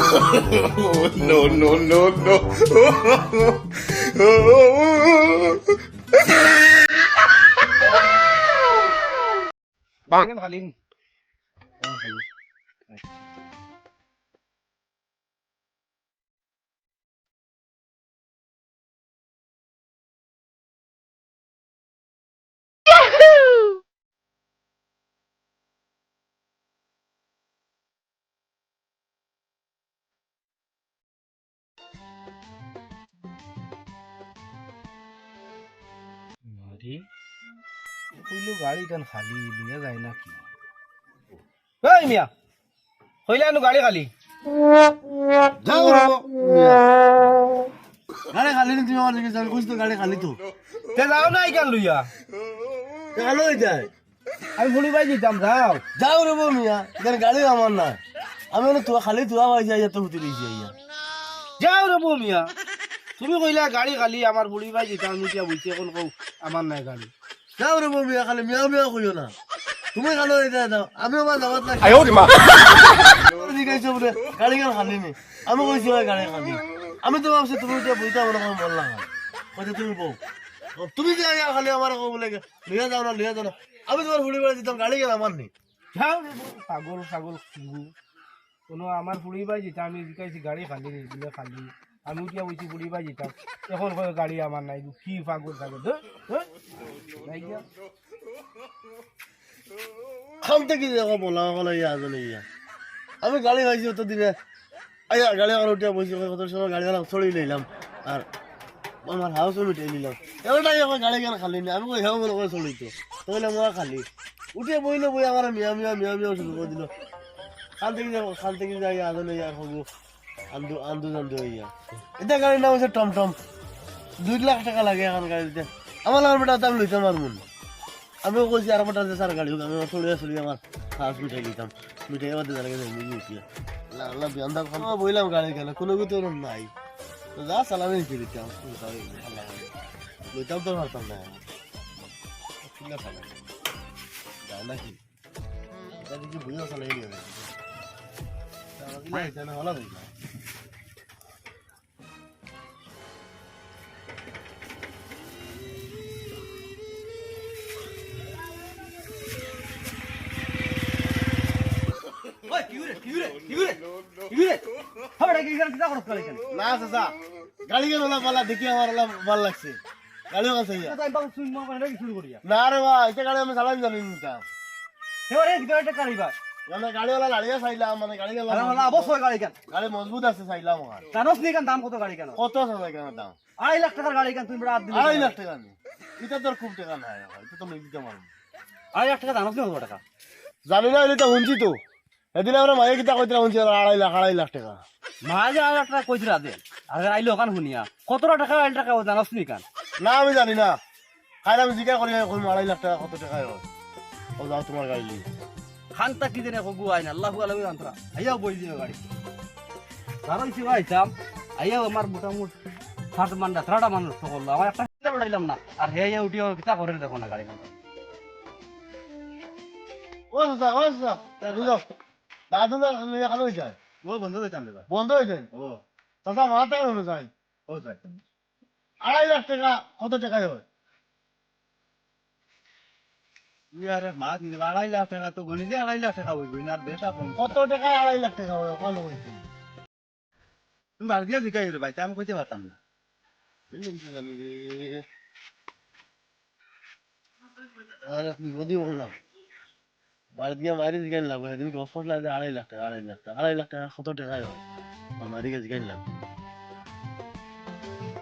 No, no, no, no. Bang Halim. আরে কইলো গাড়ি কান খালি লিয়া যায় না কি ওই মিয়া কইলা নু গাড়ি খালি যাও রে গাড়ি খালি নি তুমি আমার দিকে যাও কইছ তো গাড়ি খালি তো তে যাও না ইকান লইয়া ভালো হয়ে যায় আমি ভুলি ভাই দিতাম যাও যাও রে মিয়া এখানে গাড়ি আমার না আমি তো খালি তুয়া হয়ে যাই তো হুতি দিছি আইয়া যাও রে মিয়া তুমি কইলা গাড়ি খালি আমার ভুলি ভাই দিতাম আমি কিয়া বুঝছি এখন কও আমার নাই গাড়ি যাও রে মিয়া খালি মিয়া মিয়া কইও না তুমি খালো হয়ে যায় দাও আমি আমার দাওয়াত না 哎呦我的妈！ দিগাইছো বলে গাড়ি কেন খালি নি আমি কইছি ওই গাড়ি খালি আমি তো ভাবছি তুমি যে বইতা বলে আমার মন লাগা কইতে তুমি বউ তুমি যে আইয়া খালি আমার কো বলে লিয়া যাও না আমি তোমার ভুলি বেড়ে দিতাম গাড়ি কেন আমার নি যাও রে পাগল ছাগল কিবু কোনো আমার ভুলি ভাই দিতাম আমি জিকাইছি গাড়ি খালি নি দিলে খালি আমি কিয়া বুঝছি ভুলি ভাই দিতাম এখন কয় গাড়ি আমার নাই কি পাগল ছাগল নাই গিয়া খামতে কি দেখো বলা বলা ইয়া আজলে ইয়া আমি গাড়ি খাইছি তো দিনে আইয়া গাড়ি আমার উঠে বসে কত সময় গাড়ি গেলাম ছড়িয়ে নিলাম আর আমার হাউসও মিটাই নিলাম এবারটাই আমার গাড়ি কেন খালি নি আমি কই হেও মনে করে চলিতো তাহলে মই খালি উঠে বইলো বই আমার মিয়া মিয়া মিয়া মিয়া শুরু করে দিল খান থেকে যাই আজলে ইয়া হবো আন্দু ইয়া এটা গাড়ির নাম হচ্ছে টমটম 2 লাখ টাকা লাগে এখন গাড়িতে আমার আমার বেটা দাম লইতাম আর মন আমি কইছি আর বেটা যে স্যার গাড়ি হোক আমি চলে আমার হাউস মিটাই দিতাম মিটাই বাদে লাগে মিউজিয়া আল্লাহ বিয়ান্দা খান বইলাম গাড়ি কেন কোনো কিছু নাই যা চালানি দিতাম লইতাম তো পারতাম না কিনা চালাই যায় নাকি এটা দেখি বুঝা চালাই গেল না হলা ভাই না চাচা গাড়ি কেন পালা দেখি আমার ভাল লাগছে গাড়িও কাছে না রে ভাই এটা গাড়ি আমি চালাই জানি না গাড়িওয়ালা লাড়িয়ে চাইলাম মানে গাড়ি মজবুত আছে চাইলাম কত আছে কেন দাম 2.5 লাখ টাকার গাড়ি কেন তুমি 2.5 লাখ টাকা নেই এটা তোর খুব টাকা নাই এটা তো দিতে পারবো 2.5 লাখ টাকা জানো কত টাকা জানি না এটা শুনছি তো এদিন আমরা মায়ে কিতা কইতে শুনছি 2.5 লাখ টাকা মাঝে 2.5 লাখ টাকা কইছিল আদে আগে আইলো কান শুনিয়া কত টাকা 2.5 টাকা জানোস নি কান না আমি জানি না খাই আমি জিজ্ঞাসা করি 2.5 লাখ টাকা কত টাকা হয় ও যাও তোমার গাড়ি নিয়ে খানটা কি দেনে কগু আইনা আল্লাহু আলাহু আন্তরা আইয়া বই দিও গাড়ি কারণ কি আইতাম আইয়া আমার মোটামুট 7 মান্ডা 3টা মানুষ তো করলো আমার একটা চিন্তা উঠাইলাম না আর হে আইয়া উঠিও কিতা করে দেখো না গাড়ি ও দাদা দাদু না খালো যায় ও বন্ধ হইতাম রে বন্ধ হয়ে যায় ও চাচা মাথা হয়ে যায় ও যাই 2.5 লাখ টাকা কত টাকায় হয় ইয়ারে মা 2.5 লাখ টাকা তো গনি যে 2.5 লাখ টাকা হইবই না বেটা কম কত টাকায় 2.5 লাখ টাকা হয় কল হইছে তুমি বার দিয়া জিকাই রে ভাই আমি কইতে পারতাম না আরে বদি বললাম বাড়ি গিয়ে মারি জিগাইলাম সেদিন অফার লাগে 2.5 লাখ টাকা 2.5 লাখ টাকা কত টাকায় হয় মারি গিয়ে জিগাইলাম